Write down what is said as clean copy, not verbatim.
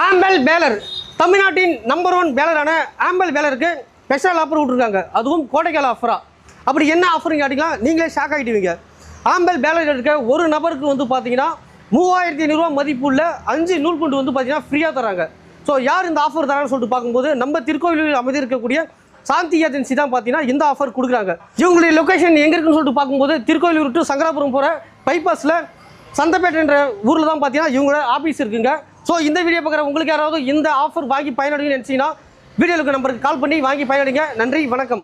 ஆம்பல் பேலர் தமிழ்நாட்டின் நம்பர் 1 பேலரான ஆம்பல் பேலருக்கு ஸ்பெஷல் ஆஃபர் விட்டுருக்காங்க. அதுவும் கோடைக்கால ஆஃபரா. அப்படி என்ன ஆஃபருங்க கேட்டிங்கன்னா நீங்களே ஷாக் ஆகிடுவீங்க. ஆம்பல் பேலர் இருக்க ஒரு நபருக்கு வந்து பார்த்தீங்கன்னா 3500 ரூபா மதிப்புள்ள 5 நூல்குண்டு வந்து பார்த்தீங்கன்னா ஃப்ரீயாக தராங்க. ஸோ யார் இந்த ஆஃபர் தரான்னு சொல்லிட்டு பார்க்கும்போது நம்ம திருக்கோவிலூரில் அமைந்திருக்கக்கூடிய சாந்தி ஏஜென்சி தான் பார்த்தீங்கன்னா இந்த ஆஃபர் கொடுக்குறாங்க. இவங்களுடைய லொக்கேஷன் எங்கே இருக்குன்னு சொல்லிட்டு பார்க்கும்போது திருக்கோவிலூர் டு சங்கராபுரம் போகிற பைபாஸில் சந்தப்பேட்டைன்ற ஊரில் தான் பார்த்தீங்கன்னா இவங்களோட ஆஃபீஸ் இருக்குங்க. ஸோ இந்த வீடியோ பார்க்குற உங்களுக்கு யாராவது இந்த ஆஃபர் வாங்கி பயனடைங்கன்னு நினச்சிங்கன்னா வீடியோவுக்கு நம்பருக்கு கால் பண்ணி வாங்கி பயனடைங்க. நன்றி, வணக்கம்.